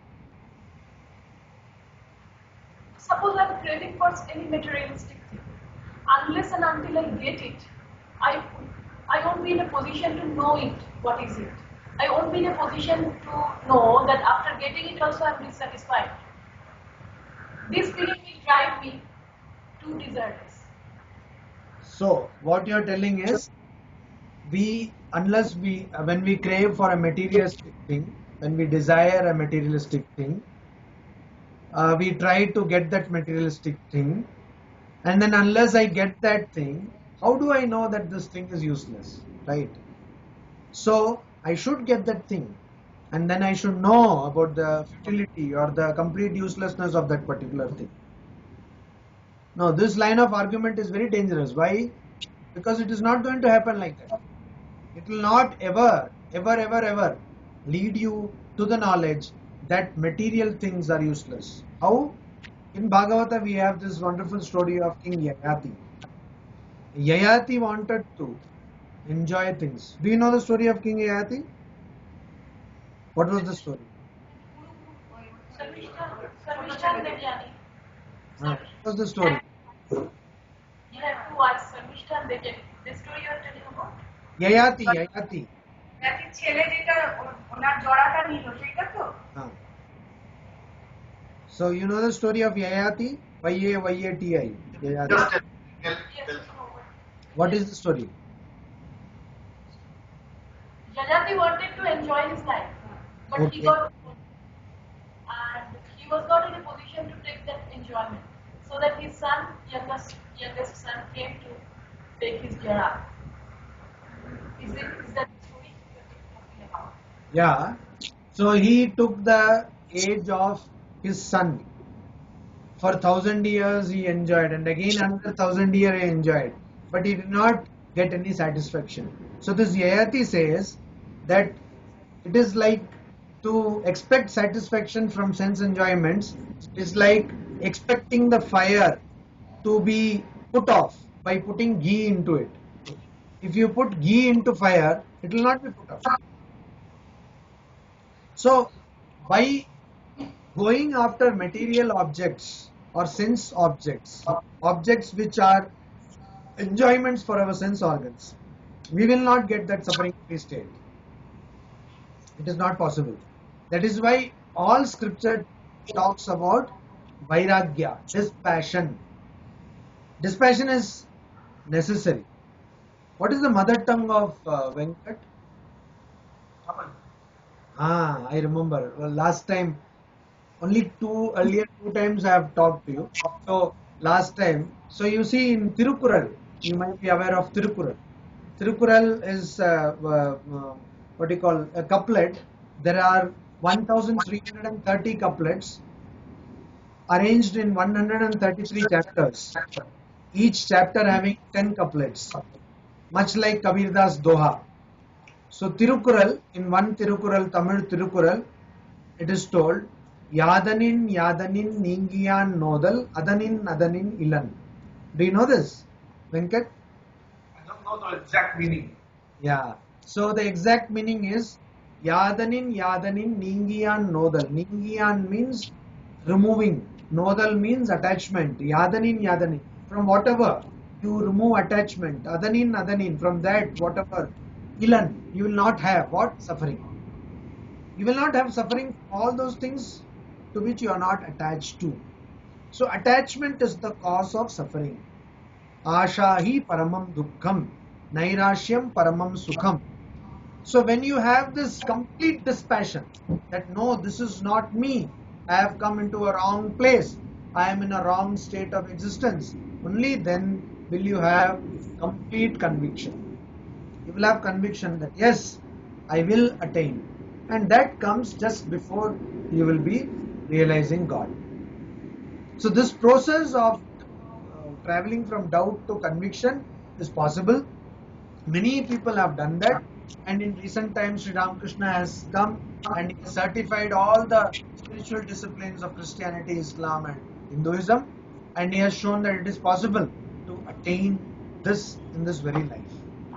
Suppose I'm craving for any materialistic thing. Unless and until I get it, I won't be in a position to know it. What is it? I won't be in a position to know that after getting it also I'm dissatisfied. This feeling will drive me to desireless. So, what you are telling is, when we crave for a materialistic thing, when we desire a materialistic thing, we try to get that materialistic thing, and then unless I get that thing, how do I know that this thing is useless, right? So I should get that thing, and then I should know about the futility or the complete uselessness of that particular thing. Now, this line of argument is very dangerous. Why? Because it is not going to happen like that. It will not ever lead you to the knowledge that material things are useless. How? In Bhagavata we have this wonderful story of King Yayati. Yayati wanted to enjoy things. Do you know the story of King Yayati? What was the story? Sarvishta and Devyani. What was the story? You have to watch Sarvishta and Devyani. The story you are telling about? Yayati. ছেলে যেটা ওনার জড়াটা নিল সেটা তো So you know the story of Yayati? Yayati. Yayati. Just tell. What is the story? Yayati wanted to enjoy his life, but Okay. he was not in a position to take that enjoyment. So that his son, youngest son, came to take his jara. Is that the story? Yeah. So he took the age of his son. For 1,000 years he enjoyed, and again another 1,000 years he enjoyed, but he did not get any satisfaction. So this Yayati says that it is like to expect satisfaction from sense enjoyments is like expecting the fire to be put off by putting ghee into it. If you put ghee into fire, it will not be put off. So by going after material objects or sense objects, objects which are enjoyments for our sense organs, we will not get that suffering free state. It is not possible. That is why all scripture talks about vairagya, dispassion. Dispassion is necessary. What is the mother tongue of Venkat? Taman. I remember. Well, last time, earlier two times I have talked to you. So last time, so you see in Tirukural, you might be aware of Tirukural. Tirukural is what you call a couplet. There are 1,330 couplets arranged in 133 chapters. Each chapter having 10 couplets, much like Kabirdas Doha. So Tirukural, in one Tirukural, Tamil Tirukural, it is told, Yadanin Yadanin Ningiyan Nodal Adanin Adanin Ilan. Do you know this, Venkat? I don't know the exact meaning. Yeah. So the exact meaning is Yadanin Yadanin Ningiyan Nodal. Ningiyan means removing. Nodal means attachment. Yadanin Yadanin. From whatever you remove attachment. Adanin Adanin. From that whatever. Ilan. You will not have what? Suffering. You will not have suffering from all those things to which you are not attached to. So attachment is the cause of suffering. Ashahi paramam dukkham. Nairashyam paramam sukham. So when you have this complete dispassion that no, this is not me, I have come into a wrong place, I am in a wrong state of existence, only then will you have complete conviction. You will have conviction that yes, I will attain, and that comes just before you will be realizing God. So this process of traveling from doubt to conviction is possible. Many people have done that, and in recent times Sri Ramakrishna has come and he has certified all the spiritual disciplines of Christianity, Islam and Hinduism, and he has shown that it is possible to attain this in this very life.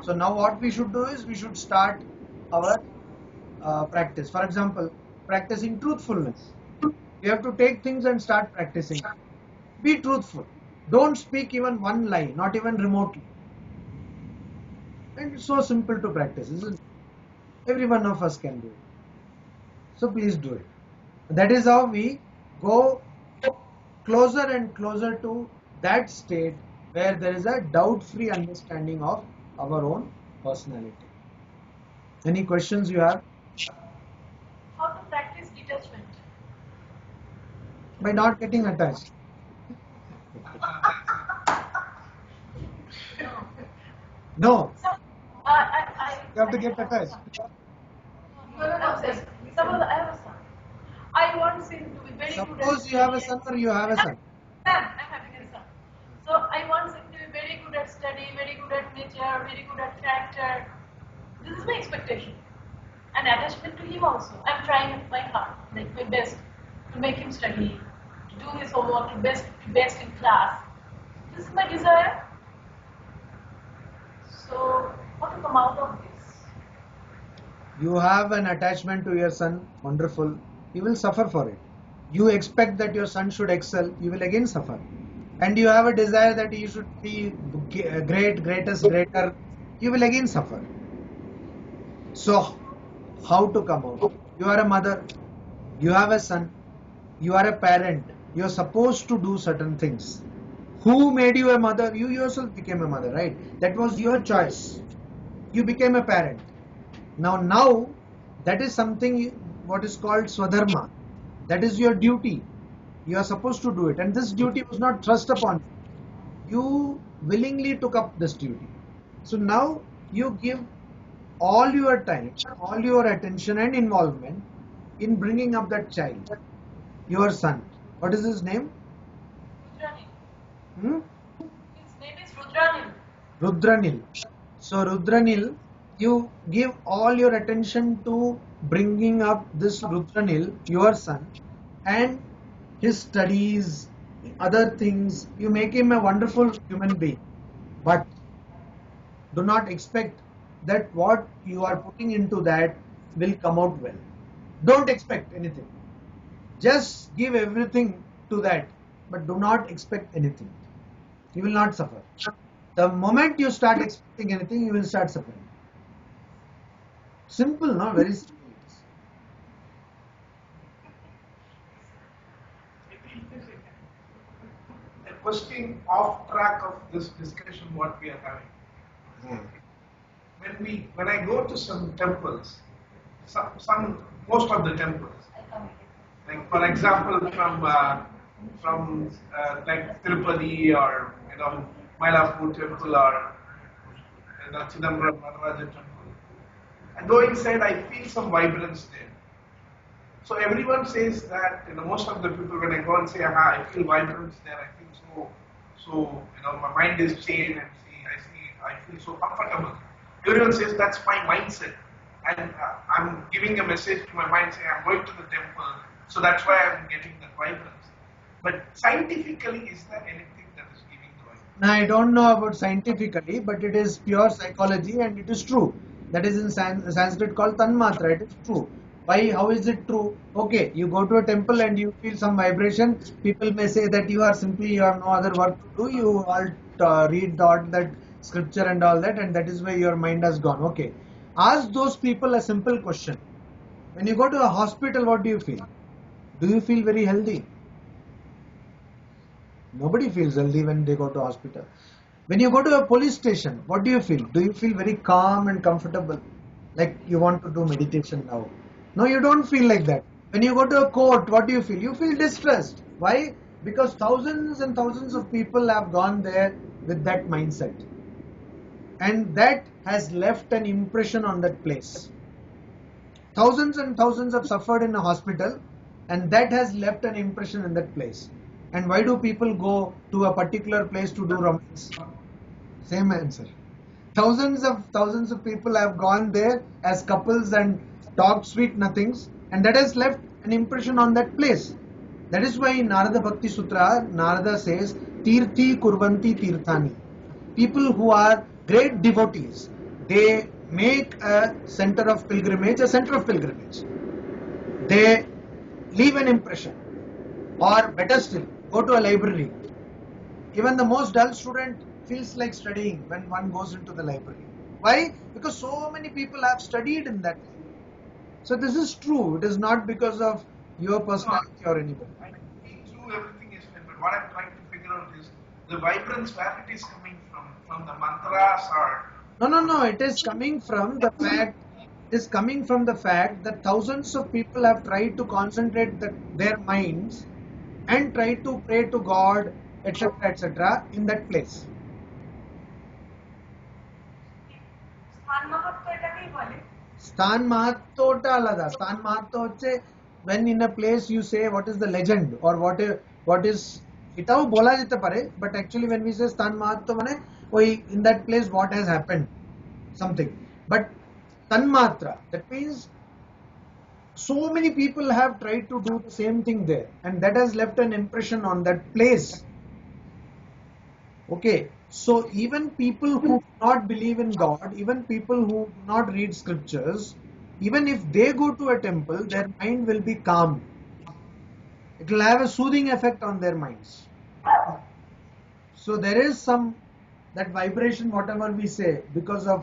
So now what we should do is we should start our practice. For example, practicing truthfulness. You have to take things and start practicing. Be truthful. Don't speak even one lie, not even remotely. And it's so simple to practice, isn't it? Every one of us can do it. So please do it. That is how we go closer and closer to that state where there is a doubt-free understanding of our own personality. Any questions you have? How to practice detachment? By not getting attached. No, So, you have to get attached. Suppose I have a son. I want him to be very good at Suppose you have a son or you have a son. I'm having a son. So I want him to be very good at study, very good at nature, very good at character. This is my expectation. And attachment to him also. I'm trying my heart, like my best, to make him study, to do his homework, to be best in class. This is my desire. So how to come out of this? You have an attachment to your son, wonderful. You will suffer for it. You expect that your son should excel, you will again suffer. And you have a desire that he should be great, greatest, greater, you will again suffer. So, how to come out? You are a mother, you have a son, you are a parent, you are supposed to do certain things. Who made you a mother? You yourself became a mother, right? That was your choice. You became a parent. Now that is something what is called swadharma. That is your duty. You are supposed to do it, and this duty was not thrust upon you. You willingly took up this duty. So now you give all your time, all your attention and involvement in bringing up that child, your son. What is his name? Rudranil. Hmm? His name is Rudranil. Rudranil. So Rudranil, you give all your attention to bringing up this Rudranil, your son, and his studies, other things. You make him a wonderful human being. But do not expect that what you are putting into that will come out well. Don't expect anything. Just give everything to that, but do not expect anything. You will not suffer. The moment you start expecting anything, you will start suffering. Simple, no? Very simple. A question off track of this discussion what we are having. When I go to some temples, most of the temples, like for example from like Tirupati or Mylapore temple or Chidambaram Nataraja temple, I go inside, I feel some vibrance there. So everyone says that most of the people when I go and say I feel vibrance there, I feel so my mind is changed and I feel so comfortable. Everyone says that's my mindset, and I'm giving a message to my mind saying I'm going to the temple, so that's why I'm getting that vibrance. But scientifically, is there anything that is giving the vibrance? Now, I don't know about scientifically, but it is pure psychology and it is true. That is in Sanskrit called tanmatra. It is true. Why? How is it true? Okay, you go to a temple and you feel some vibration. People may say that you have no other work to do. You all read that scripture and all that, and that is why your mind has gone. Okay. Ask those people a simple question. When you go to a hospital, what do you feel? Do you feel very healthy? Nobody feels healthy when they go to hospital. When you go to a police station, what do you feel? Do you feel very calm and comfortable? Like you want to do meditation now? No, you don't feel like that. When you go to a court, what do you feel? You feel distressed. Why? Because thousands and thousands of people have gone there with that mindset. And that has left an impression on that place. Thousands and thousands have suffered in a hospital, and that has left an impression in that place. And why do people go to a particular place to do romance? Same answer. Thousands of people have gone there as couples and talked sweet nothings, and that has left an impression on that place. That is why in Narada Bhakti Sutra, Narada says, Tirthi Kurvanti Tirthani. People who are great devotees, they make a center of pilgrimage a center of pilgrimage. They leave an impression. Or better still, go to a library. Even the most dull student feels like studying when one goes into the library. Why? Because so many people have studied in that. So this is true. It is not because of your personality or anybody. I think through everything is fine, but what I'm trying to figure out is the vibrance where it is coming from the mantras or No. It is coming from the fact. It is coming from the fact that thousands of people have tried to concentrate their minds and try to pray to God, etc., in that place. স্থান মাহাত্ম্য এটাকেই বলে। Stan Mahatota alada. Stan Mahatma হচ্ছে when in a place you say what is the legend or what is এটাও বলা যেতে পারে, but actually when we say Stan Mahatma মানে ওই in that place what has happened something. But Tanmatra, that means so many people have tried to do the same thing there, and that has left an impression on that place. Okay, so even people who do not believe in God, even people who do not read scriptures, even if they go to a temple, their mind will be calm. It will have a soothing effect on their minds. So there is that vibration, whatever we say, because of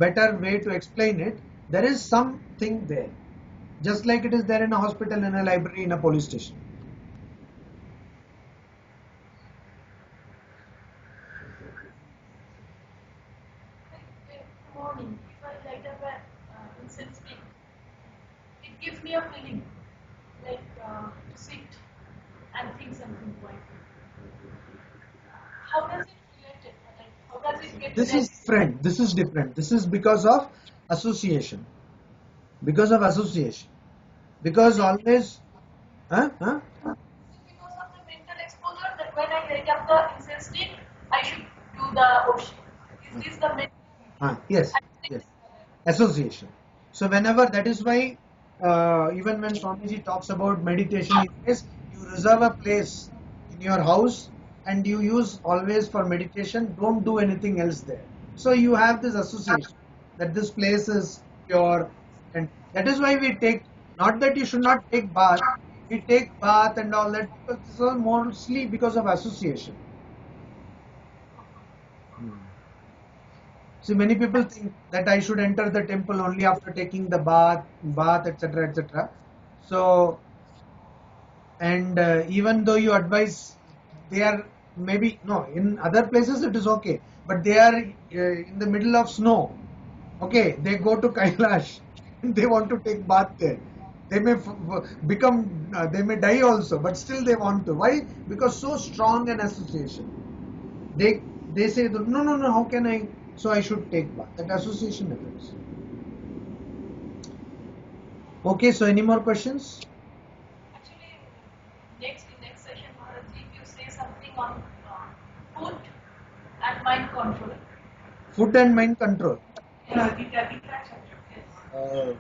better way to explain it, there is something there. Just like it is there in a hospital, in a library, in a police station. In the morning, if I light up an incense stick, it gives me a feeling like to sit and think something quietly. How does it relate it? Like, how does it get This is related? different. This is different. This is because of Association. Because of association. Because always, huh? Because of the mental exposure, that when I wake up the instinct, I should do the ocean. Is this the mental? Yes, yes. Association. So whenever, that is why even when Swamiji talks about meditation, he says you reserve a place in your house and you use always for meditation. Don't do anything else there. So you have this association that this place is pure, and that is why we take. Not that you should not take bath. We take bath and all that because this is mostly because of association. See, many people think that I should enter the temple only after taking the bath, etc., etc. So, and even though you advise, they are maybe no. In other places it is okay, but they are in the middle of snow. Okay, they go to Kailash. They want to take bath there. They may become, they may die also, but still they want to. Why? Because so strong an association. They say that, no, how can I? So I should take bath. That association affects. Okay, so any more questions? Actually, next session, Maharaj, if you say something on food and mind control. Food and mind control. Yeah, Advaita chapter. Yes.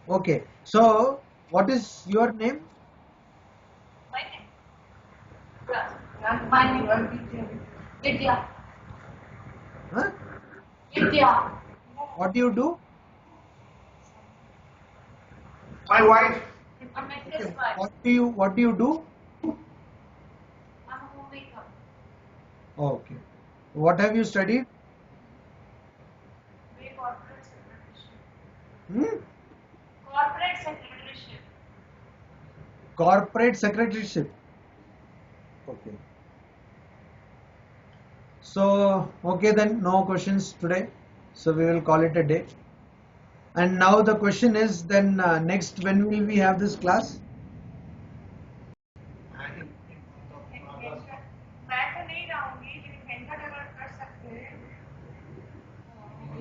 Okay, so what is your name? My name. And my name is Advaita. Vidya. Huh? Vidya. What do you do? My wife, I'm my Okay. first wife. What do you do? I'm a homemaker. Okay. What have you studied? Way corporate secretaryship. Hmm? Corporate secretaryship. Corporate secretaryship. Okay. So, okay then, no questions today. So we will call it a day. And now the question is then next, when will we have this class? मैं तो नहीं रहूंगी लेकिन घंटा अगर कर सकते हैं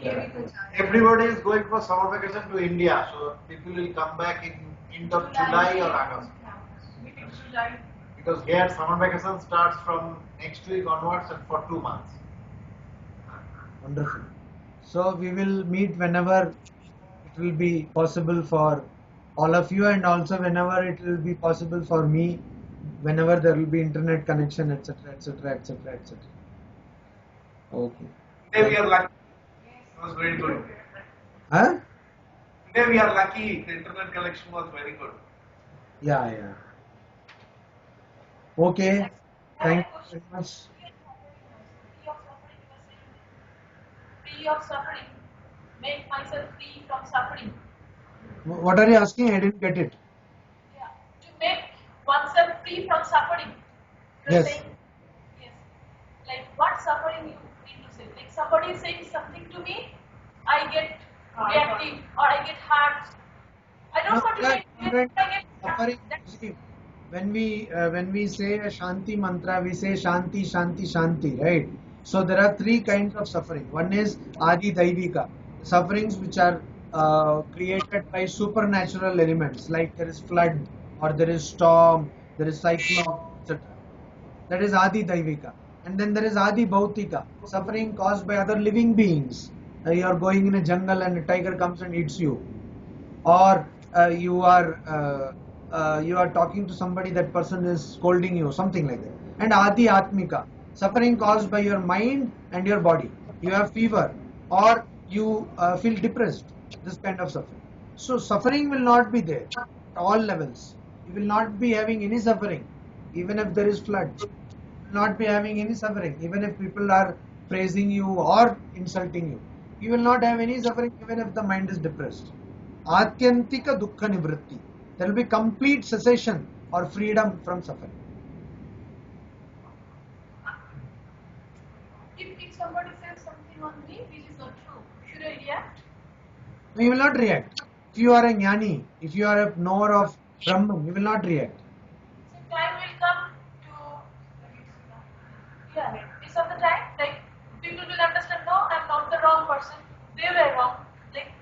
ये भी तो चाहिए Everybody is going for summer vacation to India, so people will come back in end of July or August. July. Because here summer vacation starts from next week onwards and for 2 months. Wonderful. So we will meet whenever it will be possible for all of you, and also whenever it will be possible for me, whenever there will be internet connection, etc., etc., etc., etc. Okay. today we are lucky. It was very good. Huh? Today we are lucky. The internet connection was very good. Yeah. Okay. Thank you very much. Free of suffering. Make myself free from suffering. What are you asking? I didn't get it. Yeah. To make oneself free from suffering. You're Yes. saying, yes. Like what suffering you need to say? Like somebody is saying something to me, I get reactive or I get hurt. I don't want to Yeah, get different I get suffering. See, when we say a Shanti mantra, we say Shanti, Shanti, Shanti, right? So there are three kinds of suffering. One is Adi Daivika, sufferings which are created by supernatural elements, like there is flood or there is storm, there is cyclone, etc. That is Adi Daivika. And then there is Adi Bhautika, suffering caused by other living beings. You are going in a jungle and a tiger comes and eats you, or you are talking to somebody, that person is scolding you, something like that. And Adi Atmika, suffering caused by your mind and your body. You have fever or you feel depressed, this kind of suffering. So suffering will not be there at all levels. You will not be having any suffering even if there is flood. You will not be having any suffering even if people are praising you or insulting you. You will not have any suffering even if the mind is depressed. Atyantika dukkha nivritti. There will be complete cessation or freedom from suffering. if somebody says something on me which is not true, should I react? No, you will not react. If you are a jnani, if you are a knower of Brahman, you will not react. So time will come to it's of the time like people will understand, no, I'm not the wrong person. They were wrong. Like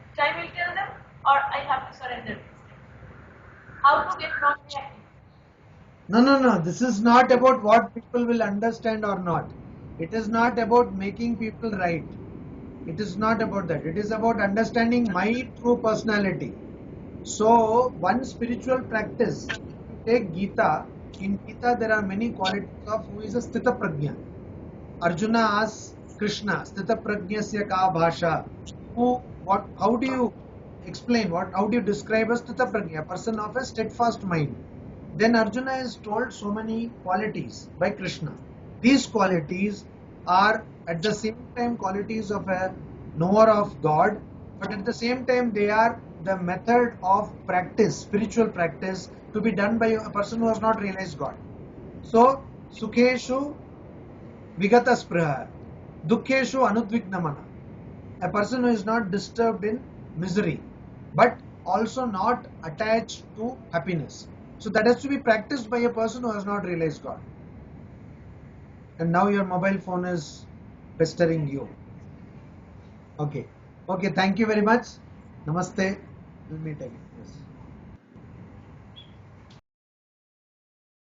No. This is not about what people will understand or not. It is not about making people right. It is not about that. It is about understanding my true personality. So, one spiritual practice, if you take Gita, in Gita there are many qualities of who is a Sthita Prajna. Arjuna asks Krishna, Sthita Prajnasya ka bhasha. How do you explain, how do you describe a Sthita Prajna, a person of a steadfast mind? Then Arjuna is told so many qualities by Krishna. These qualities are at the same time qualities of a knower of God, but at the same time they are the method of practice, spiritual practice to be done by a person who has not realized God. So, Sukheshu Vigata Spriha, Dukkheshu Anudvignamana. A person who is not disturbed in misery, but also not attached to happiness. So that has to be practiced by a person who has not realized God. And now your mobile phone is pestering you. Okay. Okay, thank you very much. Namaste. We'll meet again.